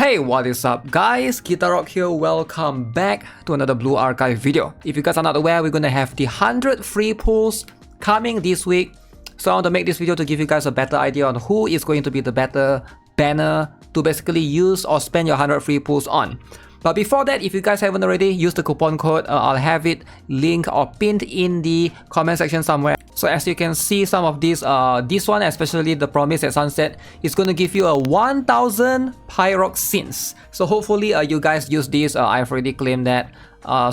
Hey, what is up guys? Rock here, welcome back to another Blue Archive video. If you guys are not aware, we're gonna have the 100 free pulls coming this week. So I want to make this video to give you guys a better idea on who is going to be the better banner to basically use or spend your 100 free pulls on. But before that, if you guys haven't already, use the coupon code. I'll have it linked or pinned in the comment section somewhere. So as you can see, some of these, this one, especially the Promise at Sunset, is going to give you a 1000 Pyroxenes. So hopefully you guys use this. I've already claimed that.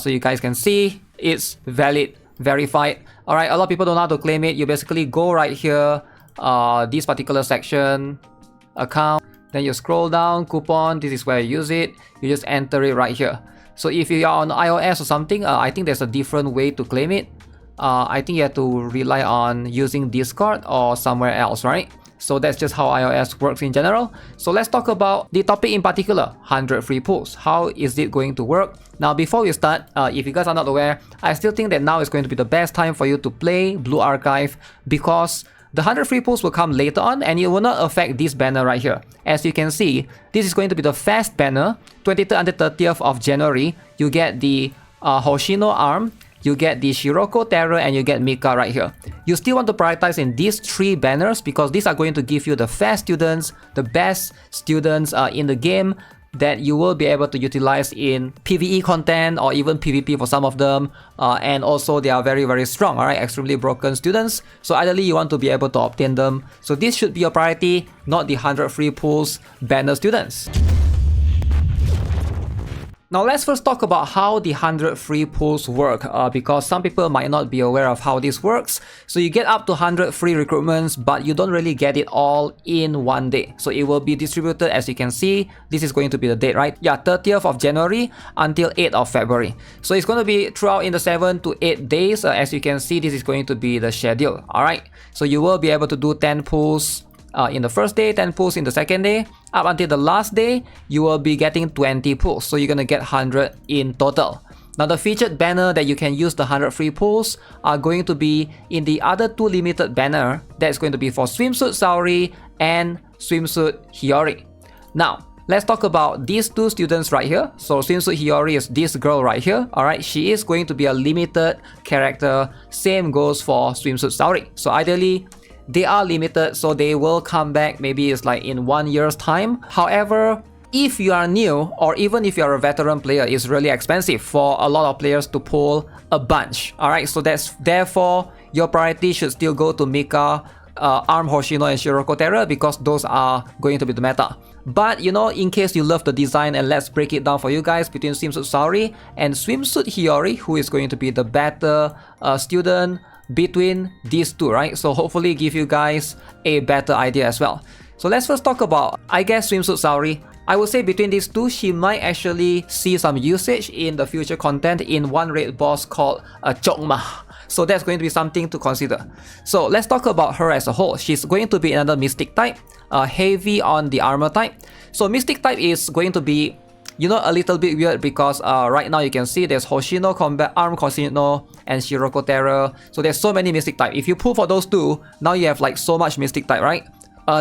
So you guys can see it's valid, verified. Alright, a lot of people don't know how to claim it. You basically go right here, this particular section, account. Then you scroll down, coupon, this is where you use it. You just enter it right here. So if you are on iOS or something, I think there's a different way to claim it. I think you have to rely on using Discord or somewhere else, right? So that's just how iOS works in general. So let's talk about the topic in particular, 100 free pulls. How is it going to work? Now before we start, if you guys are not aware, I still think that now is going to be the best time for you to play Blue Archive because the 100 free pulls will come later on and it will not affect this banner right here. As you can see, this is going to be the fast banner. 23rd and 30th of January, you get the Hoshino arm, you get the Shiroko Terror, and you get Mika right here. You still want to prioritize in these three banners because these are going to give you the fast students, the best students in the game that you will be able to utilize in PvE content or even PvP for some of them, and also they are very strong, alright, extremely broken students, so ideally you want to be able to obtain them. So this should be your priority, not the 100 free pulls banner students. Now let's first talk about how the 100 free pulls work, because some people might not be aware of how this works. So you get up to 100 free recruitments, but you don't really get it all in one day. So it will be distributed, as you can see. This is going to be the date, right? Yeah, 30th of January until 8th of February. So it's going to be throughout in the 7 to 8 days. As you can see, this is going to be the schedule, alright? So you will be able to do 10 pulls in the first day, 10 pulls in the second day. Up until the last day, you will be getting 20 pulls. So you're going to get 100 in total. Now the featured banner that you can use the 100 free pulls are going to be in the other two limited banner that's going to be for Swimsuit Saori and Swimsuit Hiyori. Now, let's talk about these two students right here. So Swimsuit Hiyori is this girl right here. Alright, she is going to be a limited character. Same goes for Swimsuit Saori. So ideally, they are limited, so they will come back maybe it's like in 1 year's time. However, if you are new or even if you're a veteran player, it's really expensive for a lot of players to pull a bunch. Alright, so that's therefore your priority should still go to Mika, Arm Hoshino, and Shiroko Terror because those are going to be the meta. But you know, in case you love the design, and let's break it down for you guys between Swimsuit Saori and Swimsuit Hiyori, who is going to be the better student between these two, right? So hopefully give you guys a better idea as well. So let's first talk about, I guess, Swimsuit Saori. I would say between these two, she might actually see some usage in the future content in one raid boss called Chokma. So that's going to be something to consider. So let's talk about her as a whole. She's going to be another Mystic type, heavy on the armor type. So Mystic type is going to be, you know, a little bit weird because right now you can see there's Hoshino Combat, Arm Hoshino, and Shiroko Terror. So there's so many Mystic type. If you pull for those two, now you have like so much Mystic type, right?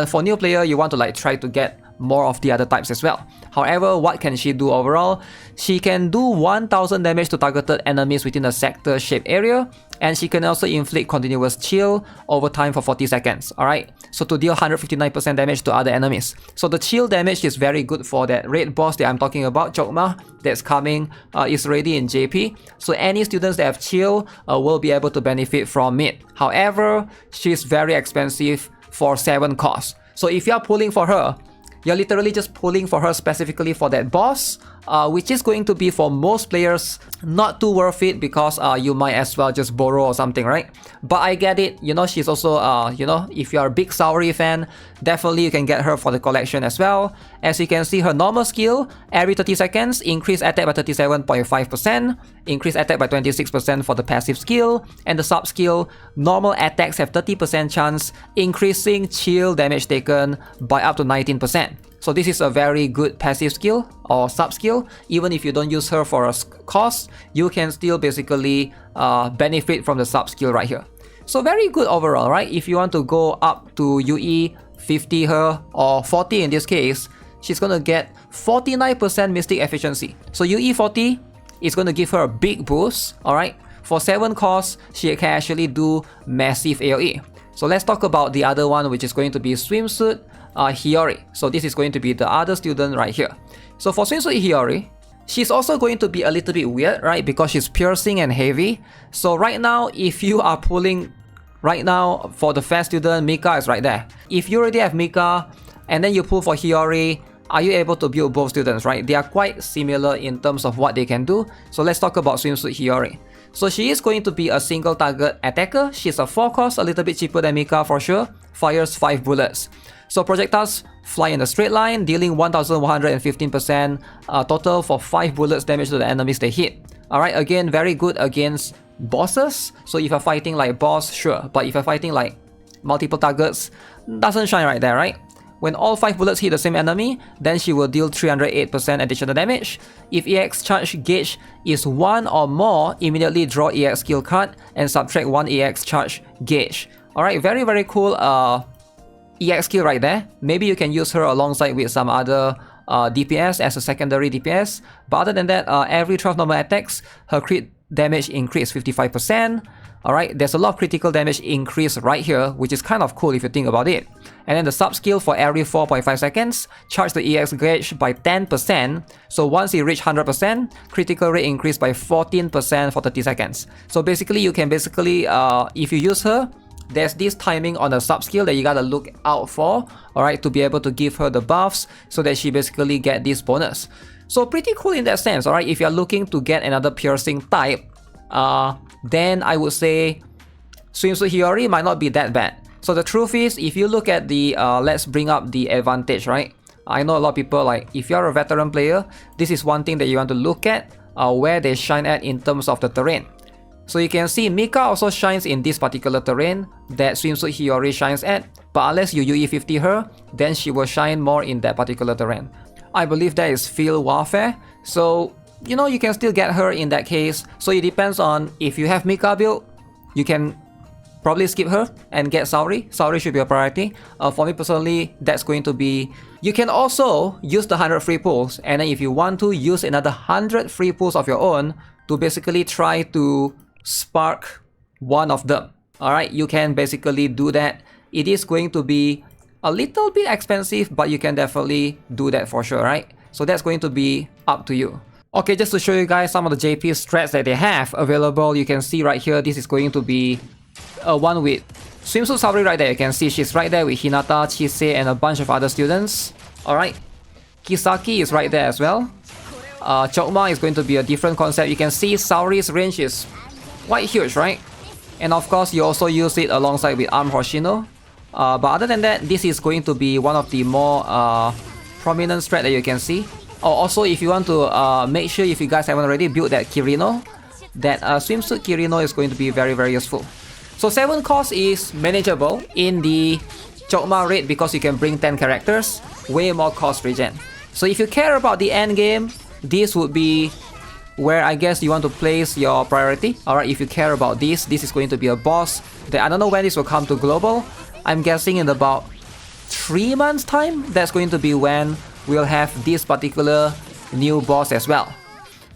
For new player, you want to like try to get more of the other types as well. However, what can she do overall? She can do 1000 damage to targeted enemies within a sector shaped area, and she can also inflict continuous chill over time for 40 seconds, alright? So to deal 159% damage to other enemies. So the chill damage is very good for that raid boss that I'm talking about, Chokma, that's coming, is already in JP. So any students that have chill will be able to benefit from it. However, she's very expensive for 7 costs. So if you are pulling for her, you're literally just pulling for her specifically for that boss, which is going to be for most players not too worth it because you might as well just borrow or something, right? But I get it, you know, she's also, you know, if you're a big Saori fan, definitely you can get her for the collection as well. As you can see, her normal skill, every 30 seconds, increase attack by 37.5%, increase attack by 26% for the passive skill, and the sub skill, normal attacks have 30% chance, increasing chill damage taken by up to 19%. So this is a very good passive skill or sub skill. Even if you don't use her for a cost, you can still basically benefit from the sub skill right here. So very good overall, right? If you want to go up to UE 50 her or 40 in this case, she's gonna get 49% Mystic Efficiency. So UE40 is gonna give her a big boost, alright? For 7 costs, she can actually do massive AoE. So let's talk about the other one, which is going to be Swimsuit Hiyori. So this is going to be the other student right here. So for Swimsuit Hiyori, she's also going to be a little bit weird, right? Because she's piercing and heavy. So right now, if you are pulling, right now for the fast student, Mika is right there. If you already have Mika and then you pull for Hiyori, are you able to build both students, right? They are quite similar in terms of what they can do. So let's talk about Swimsuit Hiyori. So she is going to be a single target attacker. She's a 4 cost, a little bit cheaper than Mika for sure. Fires 5 bullets. So projectiles fly in a straight line, dealing 1115% total for 5 bullets damage to the enemies they hit. Alright, again, very good against bosses. So if you're fighting like boss, sure. But if you're fighting like multiple targets, doesn't shine right there, right? When all 5 bullets hit the same enemy, then she will deal 308% additional damage. If EX charge gauge is 1 or more, immediately draw EX skill card and subtract 1 EX charge gauge. Alright, very cool EX skill right there. Maybe you can use her alongside with some other DPS as a secondary DPS. But other than that, every 12 normal attacks, her crit damage increase 55%. Alright, there's a lot of critical damage increase right here, which is kind of cool if you think about it. And then the sub skill for every 4.5 seconds, charge the EX gauge by 10%. So once you reach 100%, critical rate increase by 14% for 30 seconds. So basically, you can if you use her, there's this timing on the sub skill that you gotta look out for, alright, to be able to give her the buffs so that she basically get this bonus. So pretty cool in that sense, alright. If you're looking to get another piercing type, then I would say Swimsuit Hiyori might not be that bad. So the truth is, if you look at the, let's bring up the advantage, right? I know a lot of people, like, if you're a veteran player, this is one thing that you want to look at, where they shine at in terms of the terrain. So you can see Mika also shines in this particular terrain that Swimsuit Hiyori shines at, but unless you UE50 her, then she will shine more in that particular terrain. I believe that is field warfare, so you know, you can still get her in that case. So it depends on, if you have Mika build, you can probably skip her and get Saori. Saori should be a priority. For me personally, that's going to be... You can also use the 100 free pulls, and then if you want to, use another 100 free pulls of your own to basically try to spark one of them. Alright, you can basically do that. It is going to be a little bit expensive, but you can definitely do that for sure, right? So that's going to be up to you. Okay, just to show you guys some of the JP strats that they have available, you can see right here, this is going to be one with Swimsuit Saori right there. You can see she's right there with Hinata, Chise, and a bunch of other students. Alright, Kisaki is right there as well. Chokma is going to be a different concept. You can see Saori's range is quite huge, right? And of course, you also use it alongside with Arm Hoshino. But other than that, this is going to be one of the more prominent strat that you can see. Oh, also, if you want to make sure, if you guys haven't already built that Kirino, that Swimsuit Kirino is going to be very useful. So 7 cost is manageable in the Chokma raid because you can bring 10 characters, way more cost regen. So if you care about the end game, this would be where I guess you want to place your priority. Alright, if you care about this is going to be a boss that I don't know when this will come to global. I'm guessing in about 3 months time, that's going to be when we'll have this particular new boss as well.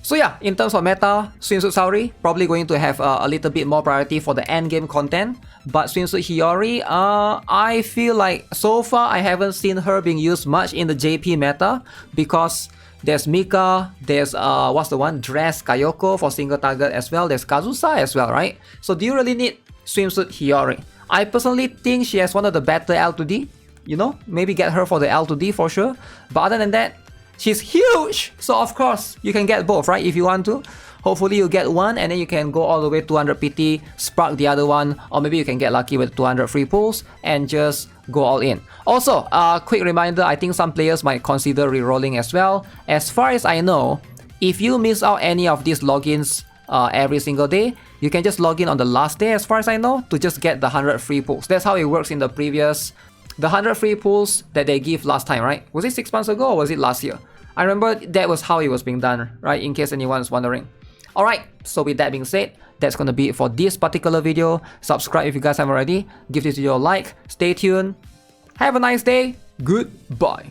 So yeah, in terms of meta, Swimsuit Saori probably going to have a little bit more priority for the end game content. But Swimsuit Hiyori, I feel like so far I haven't seen her being used much in the JP meta because there's Mika, there's what's the one? Dress Kayoko for single target as well, there's Kazusa as well, right? So do you really need Swimsuit Hiyori? I personally think she has one of the better L2D. You know, maybe get her for the L2D for sure. But other than that, she's huge. So of course, you can get both, right? If you want to. Hopefully you get one and then you can go all the way 200 PT, spark the other one. Or maybe you can get lucky with 200 free pulls and just go all in. Also, quick reminder, I think some players might consider rerolling as well. As far as I know, if you miss out any of these logins every single day, you can just log in on the last day, as far as I know, to just get the 100 free pulls. That's how it works in the previous... The 100 free pulls that they give last time, right? Was it 6 months ago or was it last year? I remember that was how it was being done, right? In case anyone's wondering. Alright, so with that being said, that's gonna be it for this particular video. Subscribe if you guys haven't already. Give this video a like. Stay tuned. Have a nice day. Goodbye.